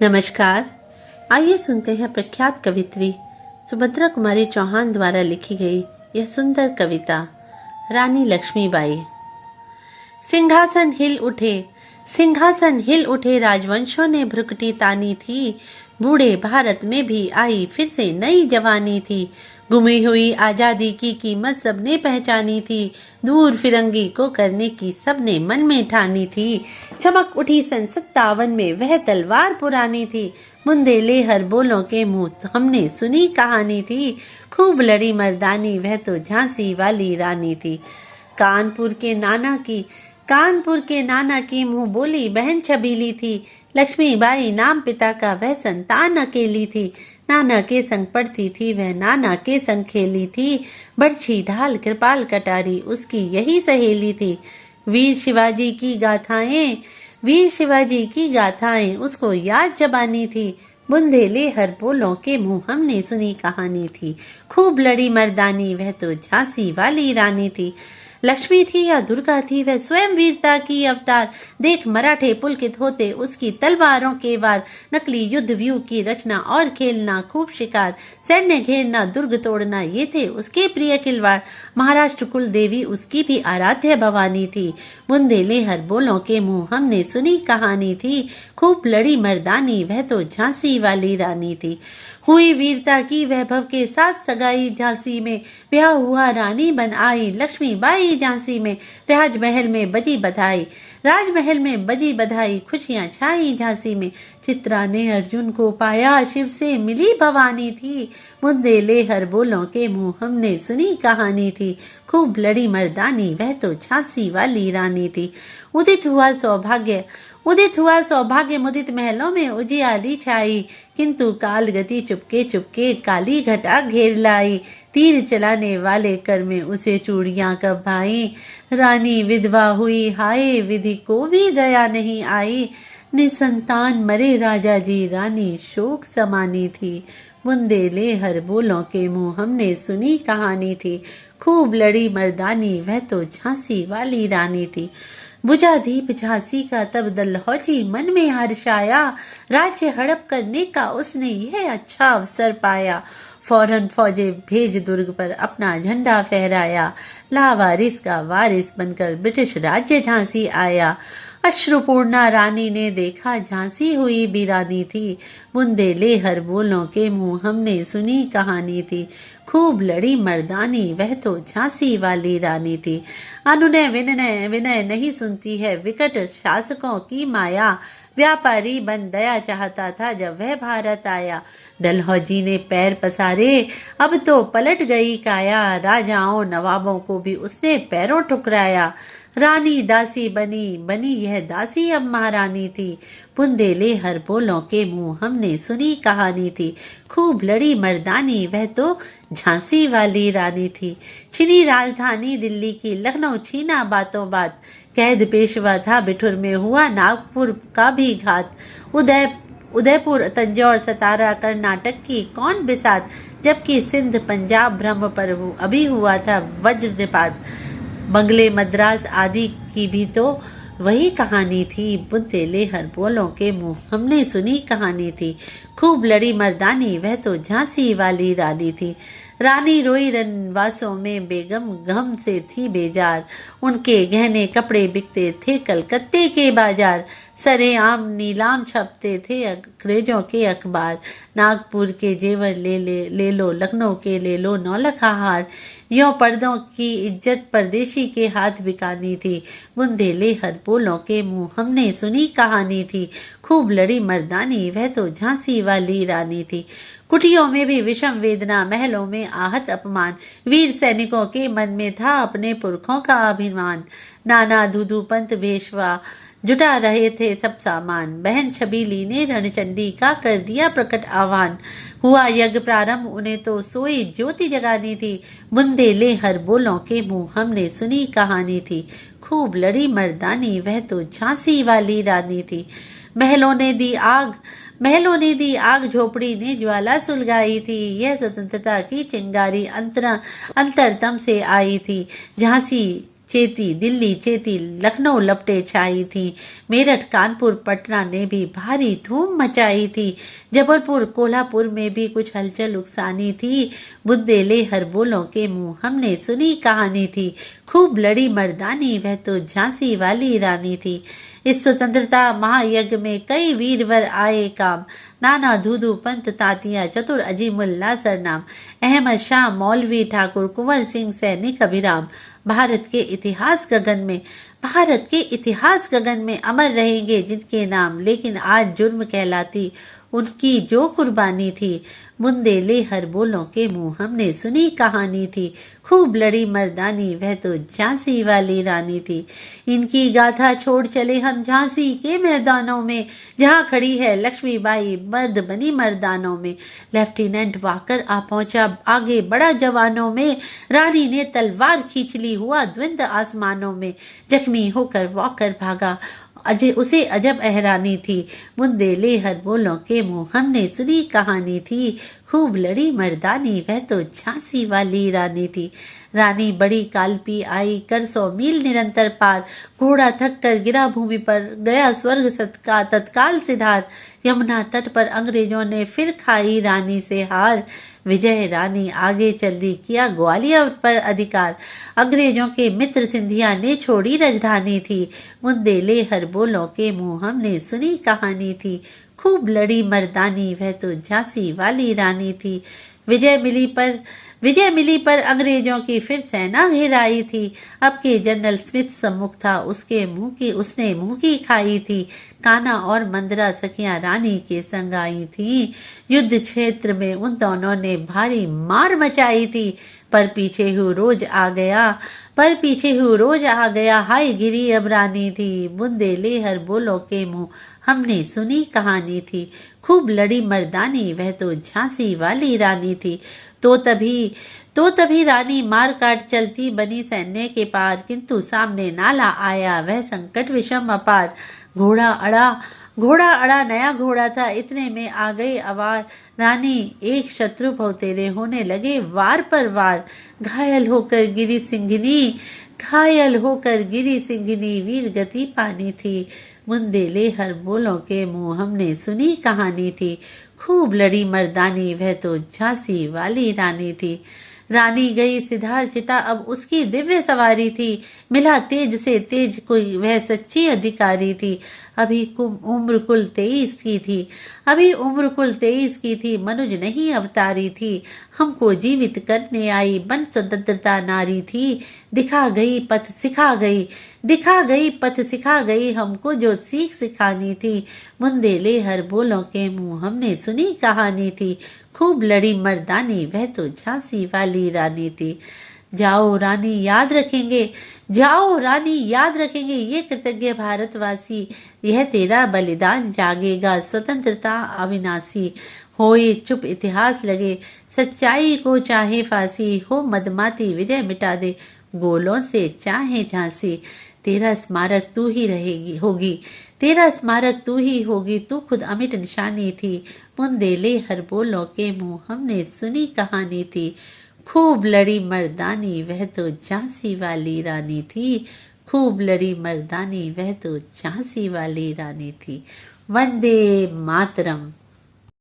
नमस्कार। आइए सुनते हैं प्रख्यात कवित्री सुभद्रा कुमारी चौहान द्वारा लिखी गई यह सुंदर कविता रानी लक्ष्मीबाई। सिंहासन हिल उठे राजवंशों ने भ्रुकुटी तानी थी। बूढ़े भारत में भी आई फिर से नई जवानी थी। गुमी हुई आजादी की कीमत सबने पहचानी थी। दूर फिरंगी को करने की सबने मन में ठानी थी। चमक उठी सन 57 में वह तलवार पुरानी थी। बुंदेले हर बोलों के मुंह हमने सुनी कहानी थी। खूब लड़ी मर्दानी वह तो झांसी वाली रानी थी। कानपुर के नाना की मुंह बोली बहन छबीली थी। लक्ष्मीबाई नाम पिता का वह संतान अकेली थी। नाना के संग पढ़ती थी वह, नाना के संग खेली थी। बरछी ढाल कृपाल कटारी उसकी यही सहेली थी। वीर शिवाजी की गाथाएं उसको याद जबानी थी। बुंदेले हर बोलों के मुंह हमने सुनी कहानी थी। खूब लड़ी मर्दानी वह तो झांसी वाली रानी थी। लक्ष्मी थी या दुर्गा थी वह स्वयं वीरता की अवतार। देख मराठे पुलकित होते उसकी तलवारों के वार। नकली युद्ध व्यू की रचना और खेलना खूब शिकार। सैन्य घेरना दुर्ग तोड़ना ये थे उसके प्रिय खिलवाड़। महाराष्ट्र कुल देवी उसकी भी आराध्य भवानी थी। बुंदेले हर बोलों के मुंह हमने सुनी कहानी थी। खूब लड़ी मर्दानी वह तो झांसी वाली रानी थी। हुई वीरता की वैभव के साथ सगाई झांसी में। ब्याह हुआ रानी बन आई लक्ष्मीबाई झांसी में। राजमहल में बजी बधाई खुशियां छाई झांसी में। चित्रा ने अर्जुन को पाया शिव से मिली भवानी थी। बुंदेले हर बोलों के मुंह हमने सुनी कहानी थी। खूब लड़ी मर्दानी वह तो झांसी वाली रानी थी। उदित हुआ सौभाग्य मुदित महलों में उजियाली छाई। किंतु काल गति चुपके काली घटा घेर लाई। तीर चलाने वाले कर में उसे चूड़ियां कब भाई। रानी विधवा हुई हाय विधि को भी दया नहीं आई। निसंतान मरे राजा जी रानी शोक समानी थी। बुंदेले हर बोलों के मुंह हमने सुनी कहानी थी। खूब लड़ी मर्दानी वह तो झांसी वाली रानी थी। बुझा दीप झांसी का तब दलहौजी मन में हर्षाया। राज्य हड़प करने का उसने यह अच्छा अवसर पाया। फौरन फौजे भेज दुर्ग पर अपना झंडा फहराया। लावारिस का वारिस बनकर ब्रिटिश राज्य झांसी आया। अश्रुपूर्णा रानी ने देखा झांसी हुई वीरानी थी। बुंदेले हर बोलों के मुंह हमने सुनी कहानी थी। खूब लड़ी मर्दानी वह तो झांसी वाली रानी थी। अनुनय विनय नहीं सुनती है विकट शासकों की माया। व्यापारी बन दया चाहता था जब वह भारत आया। डलहौजी ने पैर पसारे अब तो पलट गई काया। राजाओं नवाबों को भी उसने पैरों ठुकराया। रानी दासी बनी यह दासी अब महारानी थी। बुंदेले हर बोलों के मुंह हमने सुनी कहानी थी। खूब लड़ी मर्दानी वह तो झांसी वाली रानी थी। छिनी राजधानी दिल्ली की लखनऊ छीना बातों बात। कैद पेशवा था बिठुर में हुआ नागपुर का भी घात। उदयपुर तंजौर सतारा कर्नाटक की कौन बिसात। जबकि सिंध पंजाब ब्रह्म पर अभी हुआ था वज्रपात। बंगले मद्रास आदि की भी तो वही कहानी थी। बुंदेले हर बोलों के मुंह हमने सुनी कहानी थी। खूब लड़ी मर्दानी वह तो झांसी वाली रानी थी। रानी रोई रनवासों में बेगम गम से थी बेजार। उनके गहने कपड़े बिकते थे कलकत्ते के बाजार। सरेआम नीलाम छपते थे अंग्रेजों के अखबार। नागपुर के जेवर ले लो लखनऊ के ले लो नौलखा हार। यों पर्दों की इज्जत परदेशी के हाथ बिकानी थी। बुंदेले हर बोलों के मुंह हमने सुनी कहानी थी। खूब लड़ी मर्दानी वह तो झांसी वाली रानी थी। कुटियों में भी विषम वेदना महलों में आहत अपमान। वीर सैनिकों के मन में था अपने पुरखों का अभिमान। नाना धुधु पंत भेषवा जुटा रहे थे सब सामान। बहन छबीली ने रणचंडी का कर दिया प्रकट आह्वान। हुआ यज्ञ प्रारंभ उन्हें तो सोई ज्योति जगानी थी। बुंदेले हर बोलों के मुंह हमने सुनी कहानी थी। खूब लड़ी मर्दानी वह तो झांसी वाली रानी थी। महलों ने दी आग झोपड़ी ने ज्वाला सुलगाई थी। यह स्वतंत्रता की चिंगारी अंतरतम से आई थी। झांसी चेती, दिल्ली चेती, लखनऊ लपटे छाई थी। मेरठ कानपुर पटना ने भी भारी धूम मचाई थी। जबलपुर कोल्हापुर में भी कुछ हलचल उकसानी थी। बुंदेले हर बोलों के मुंह हमने सुनी कहानी थी। खूब लड़ी मर्दानी वह तो झांसी वाली रानी थी। इस स्वतंत्रता महायज्ञ में कई वीरवर आए काम। नाना धूधू पंत तातिया चतुर अजीमुल्ला सरनाम। अहमद शाह मौलवी ठाकुर कुंवर सिंह सैनिक अभिराम। भारत के इतिहास गगन में अमर रहेंगे जिनके नाम। लेकिन आज जुर्म कहलाती उनकी जो कुर्बानी थी। बुंदेले हर बोलों के मुंह हमने सुनी कहानी थी। खूब लड़ी मर्दानी वह तो झांसी वाली रानी थी। इनकी गाथा छोड़ चले हम झांसी के मैदानों में, जहां खड़ी है लक्ष्मीबाई मर्द बनी मर्दानों में। लेफ्टिनेंट वाकर आ पहुंचा आगे बढ़ा जवानों में। रानी ने तलवार खींच ली हुआ द्वंद आसमानों में। जख्मी होकर वॉकर भागा उसे अजब हैरानी थी। बुंदेले हर बोलों के मुंह हमने सुनी कहानी थी। खूब लड़ी मर्दानी वह तो झांसी वाली रानी थी। रानी बड़ी कालपी आई कर 100 मील निरंतर पार। घोड़ा थक कर गिरा भूमि पर, गया स्वर्ग सत्का तत्काल सिधार। यमुना तट पर अंग्रेजों ने फिर खाई रानी से हार। विजय रानी आगे चल दी, किया ग्वालियर पर अधिकार। अंग्रेजों के मित्र सिंधिया ने छोड़ी राजधानी थी। बुंदेले हर बोलों के मुंह हमने सुनी कहानी थी। खूब लड़ी मर्दानी वह तो झांसी वाली रानी थी। विजय मिली पर अंग्रेजों की फिर सेना घेराई थी। अब के जनरल स्मिथ सम्मुख था, उसने मुंह की खाई थी। कान्हा और मंदरा सखियां रानी के संग आई थी। युद्ध क्षेत्र में उन दोनों ने भारी मार मचाई थी। पर पीछे हूँ रोज आ गया हाय गिरी अब रानी थी। बुंदेले हर बोलों के मुंह हमने सुनी कहानी थी। खूब लड़ी मर्दानी वह तो झांसी वाली रानी थी। तो तभी रानी मार काट चलती बनी सैन्य के पार। किंतु सामने नाला आया वह संकट विषम अपार। घोड़ा अड़ा नया घोड़ा था, इतने में आ गई अवार। रानी एक शत्रु भव तेरे होने लगे वार पर वार। घायल होकर गिरी सिंघनी वीर गति पानी थी। बुंदेले हर बोलों के मुंह हमने सुनी कहानी थी। खूब लड़ी मर्दानी वह तो झांसी वाली रानी थी। रानी गई सिधार चिता अब उसकी दिव्य सवारी थी। मिला तेज से तेज कोई वह सच्ची अधिकारी थी। अभी उम्र कुल 23 की थी। मनुज नहीं अवतारी थी। हमको जीवित करने आई बन स्वतंत्रता नारी थी। दिखा गई पथ सिखा गई हमको जो सीख सिखानी थी। बुंदेले हर बोलों के मुंह हमने सुनी कहानी थी। खूब लड़ी मर्दानी वह तो झांसी वाली रानी थी। जाओ रानी याद रखेंगे ये कृतज्ञ भारतवासी। यह तेरा बलिदान जागेगा स्वतंत्रता अविनाशी। होए चुप इतिहास लगे, सच्चाई को चाहे फांसी। हो मदमाती विजय मिटा दे, गोलों से चाहे झांसी। तेरा स्मारक तू ही होगी, तू खुद अमिट निशानी थी। बुंदेले हर बोलों के मुंह हमने सुनी कहानी थी। खूब लड़ी मर्दानी वह तो झांसी वाली रानी थी। वंदे मातरम।